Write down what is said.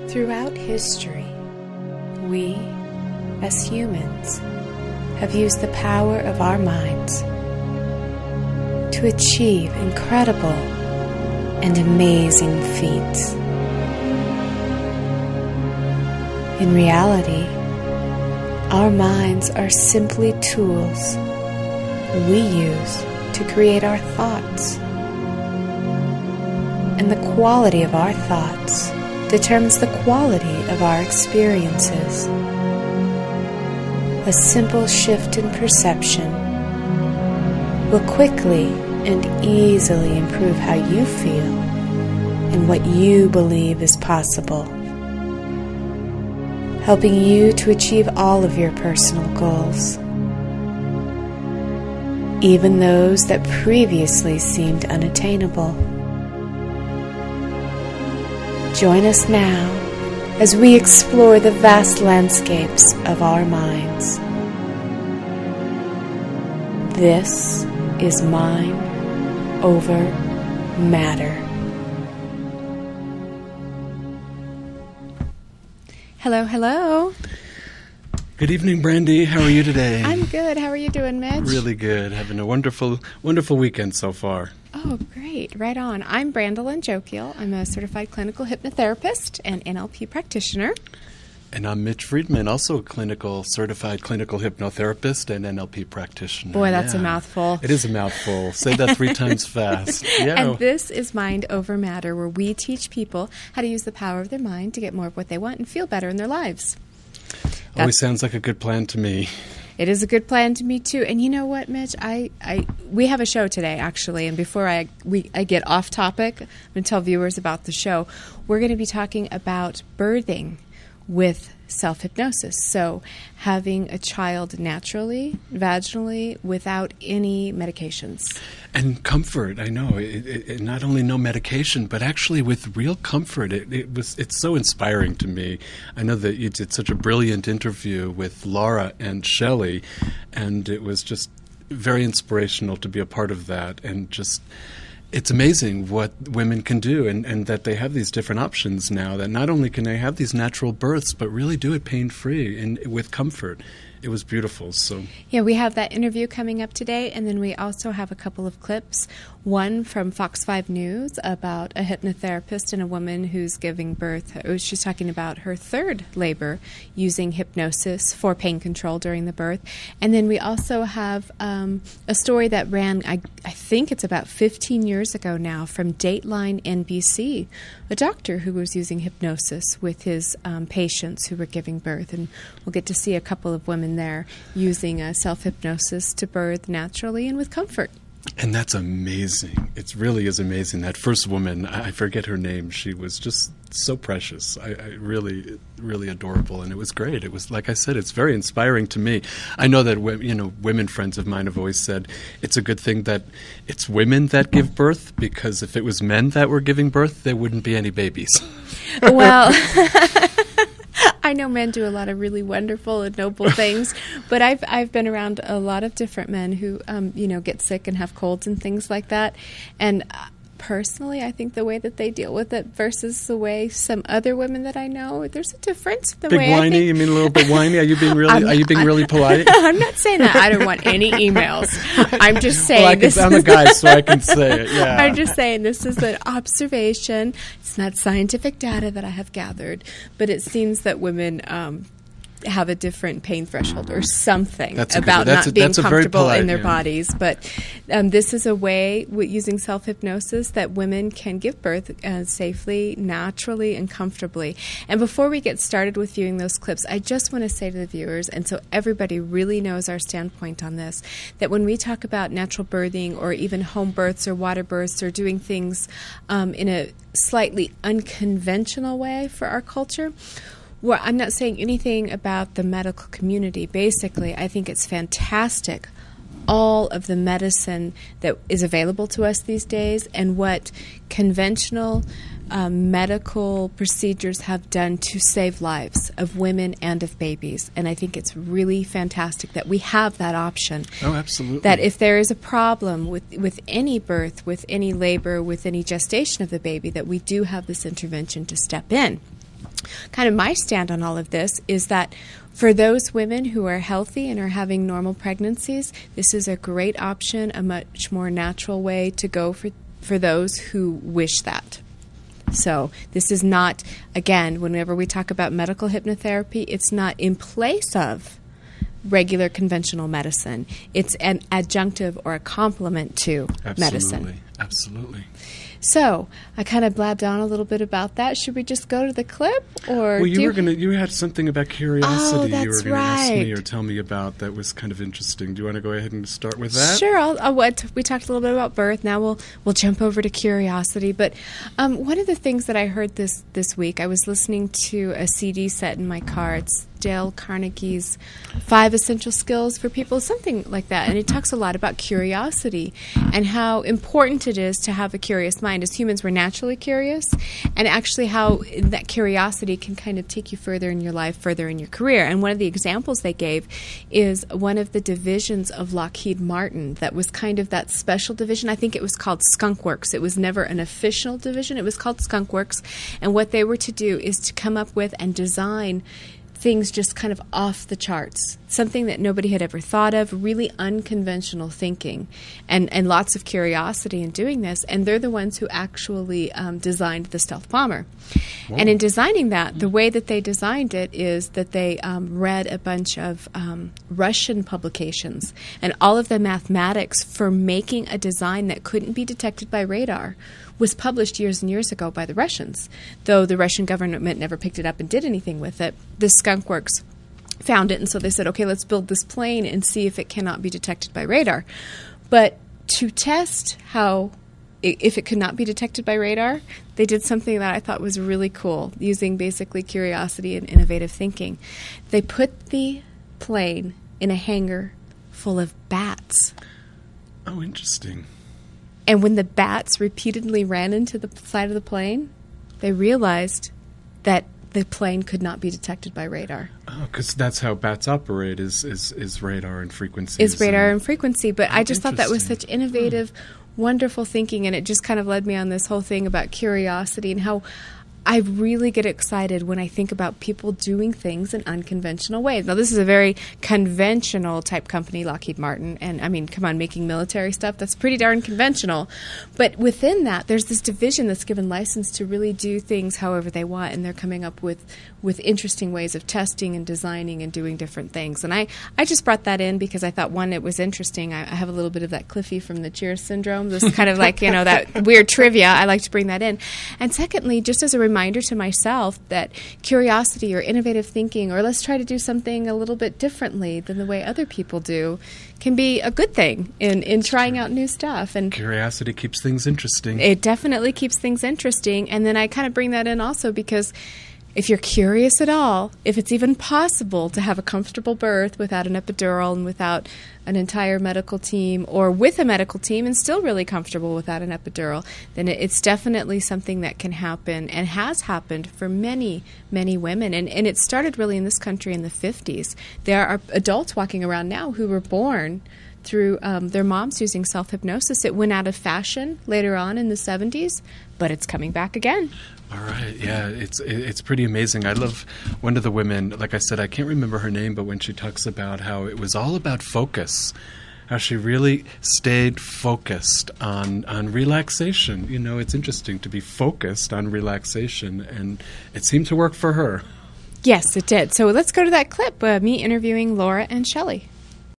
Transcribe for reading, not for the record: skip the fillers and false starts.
Throughout history, we, as humans, have used the power of our minds to achieve incredible and amazing feats. In reality, our minds are simply tools we use to create our thoughts. And the quality of our thoughts determines the quality of our experiences. A simple shift in perception will quickly and easily improve how you feel and what you believe is possible, helping you to achieve all of your personal goals, even those that previously seemed unattainable. Join us now as we explore the vast landscapes of our minds. This is Mind Over Matter. Hello, hello. Good evening, Brandy. How are you today? I'm good. How are you doing, Mitch? Really good. Having a wonderful, wonderful weekend so far. Oh, great. Right on. I'm Brandalyn Jokiel. I'm a certified clinical hypnotherapist and NLP practitioner. And I'm Mitch Friedman, also a certified clinical hypnotherapist and NLP practitioner. Boy, that's a mouthful. It is a mouthful. Say that 3 times fast. Yeah. And this is Mind Over Matter, where we teach people how to use the power of their mind to get more of what they want and feel better in their lives. Always sounds like a good plan to me. It is a good plan to me, too. And you know what, Mitch? We have a show today, actually, and before I get off topic, I'm going to tell viewers about the show. We're going to be talking about birthing with self-hypnosis. So having a child naturally, vaginally, without any medications. And comfort, I know. It not only no medication, but actually with real comfort. It's so inspiring to me. I know that you did such a brilliant interview with Laura and Shelly, and it was just very inspirational to be a part of that. And just, it's amazing what women can do, and that they have these different options now, that not only can they have these natural births, but really do it pain-free and with comfort. It was beautiful. So yeah, we have that interview coming up today, and then we also have a couple of clips. One from Fox 5 News about a hypnotherapist and a woman who's giving birth. She's talking about her third labor using hypnosis for pain control during the birth. And then we also have a story that ran, I think it's about 15 years ago now, from Dateline NBC, a doctor who was using hypnosis with his patients who were giving birth. And we'll get to see a couple of women there using self-hypnosis to birth naturally and with comfort. And that's amazing. It really is amazing. That first woman, I forget her name, she was just so precious. I really, really adorable. And it was great. It was, like I said, it's very inspiring to me. I know that, women friends of mine have always said it's a good thing that it's women that give birth, because if it was men that were giving birth, there wouldn't be any babies. Well, I know men do a lot of really wonderful and noble things, but I've been around a lot of different men who, get sick and have colds and things like that. And personally, I think the way that they deal with it versus the way some other women that I know, there's a difference. The Big way whiny? You mean a little bit whiny? Are you being really polite? I'm not saying that. I don't want any emails. I'm just saying I'm a guy, so I can say it. Yeah. I'm just saying this is an observation. It's not scientific data that I have gathered, but it seems that women have a different pain threshold or something about not being comfortable in their bodies. But this is a way, using self-hypnosis, that women can give birth safely, naturally, and comfortably. And before we get started with viewing those clips, I just want to say to the viewers, and so everybody really knows our standpoint on this, that when we talk about natural birthing or even home births or water births or doing things in a slightly unconventional way for our culture, well, I'm not saying anything about the medical community. Basically, I think it's fantastic, all of the medicine that is available to us these days and what conventional medical procedures have done to save lives of women and of babies. And I think it's really fantastic that we have that option. Oh, absolutely. That if there is a problem with any birth, with any labor, with any gestation of the baby, that we do have this intervention to step in. kind of my stand on all of this is that for those women who are healthy and are having normal pregnancies, this is a great option, a much more natural way to go for those who wish that. So this is not, again, whenever we talk about medical hypnotherapy, it's not in place of regular conventional medicine. It's an adjunctive or a complement to medicine. Absolutely. So I kind of blabbed on a little bit about that. Should we just go to the clip, or well, you had something about curiosity. Oh, that's you were going right. to ask me or tell me about that was kind of interesting. Do you want to go ahead and start with that? Sure. We talked a little bit about birth. Now we'll jump over to curiosity. But one of the things that I heard this week, I was listening to a CD set in my car. It's Dale Carnegie's 5 Essential Skills for People, something like that. And it talks a lot about curiosity and how important it is to have a curious mind. As humans, we're naturally curious, and actually how that curiosity can kind of take you further in your life, further in your career. And one of the examples they gave is one of the divisions of Lockheed Martin that was kind of that special division. I think it was called Skunk Works. It was never an official division. It was called Skunk Works. And what they were to do is to come up with and design things just kind of off the charts, something that nobody had ever thought of, really unconventional thinking, and lots of curiosity in doing this. And they're the ones who actually designed the stealth bomber. Whoa. And in designing that, the way that they designed it is that they read a bunch of Russian publications, and all of the mathematics for making a design that couldn't be detected by radar was published years and years ago by the Russians. Though the Russian government never picked it up and did anything with it, the Skunk Works found it, and so they said, okay, let's build this plane and see if it cannot be detected by radar. But to test if it could not be detected by radar, they did something that I thought was really cool, using basically curiosity and innovative thinking. They put the plane in a hangar full of bats. Oh, interesting. And when the bats repeatedly ran into the side of the plane, they realized that the plane could not be detected by radar. Oh, because that's how bats operate, is radar and frequency. Is radar and frequency. But I just thought that was such innovative, wonderful thinking, and it just kind of led me on this whole thing about curiosity and how I really get excited when I think about people doing things in unconventional ways. Now, this is a very conventional type company, Lockheed Martin, and I mean, come on, making military stuff, that's pretty darn conventional. But within that, there's this division that's given license to really do things however they want, and they're coming up with interesting ways of testing and designing and doing different things. And I just brought that in because I thought, one, it was interesting. I have a little bit of that Cliffy from the Cheers syndrome, this kind of like, that weird trivia. I like to bring that in. And secondly, just as a reminder to myself that curiosity or innovative thinking, or let's try to do something a little bit differently than the way other people do, can be a good thing in trying out new stuff. And curiosity keeps things interesting. It definitely keeps things interesting. And then I kind of bring that in also because if you're curious at all, if it's even possible to have a comfortable birth without an epidural and without an entire medical team, or with a medical team and still really comfortable without an epidural, then it's definitely something that can happen and has happened for many, many women. And it started really in this country in the 50s. There are adults walking around now who were born through their moms using self-hypnosis. It went out of fashion later on in the 70s, but it's coming back again. All right, yeah, it's pretty amazing. I love one of the women, like I said, I can't remember her name, but when she talks about how it was all about focus, how she really stayed focused on relaxation. It's interesting to be focused on relaxation, and it seemed to work for her. Yes, it did. So let's go to that clip, me interviewing Laura and Shelly.